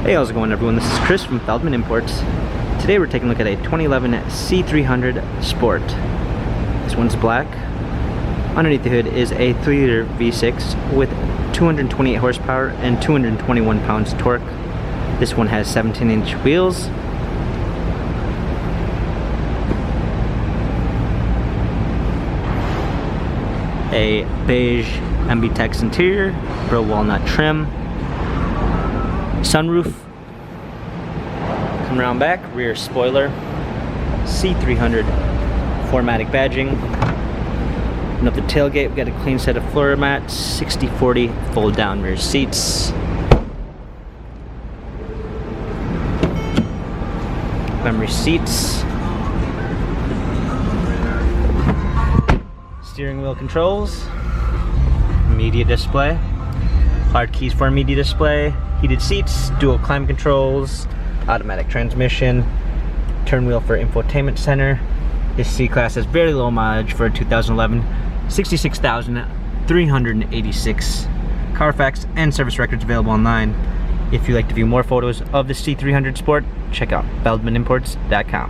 Hey, how's it going everyone? This is Chris from Feldmann Imports. Today we're taking a look at a 2011 C300 Sport. This one's black. Underneath the hood is a 3-liter V6 with 228 horsepower and 221 pounds torque. This one has 17-inch wheels. A beige MBTEX interior, bro walnut trim. Sunroof, come around back, rear spoiler, C300 4MATIC badging. And up the tailgate, we got a clean set of floor mats, 60/40 fold down rear seats. Memory seats. Steering wheel controls, media display, hard keys for media display, heated seats, dual climate controls, automatic transmission, turn wheel for infotainment center. This C-Class has very low mileage for a 2011, 66,386. Carfax and service records available online. If you'd like to view more photos of the C300 Sport, check out feldmanimports.com.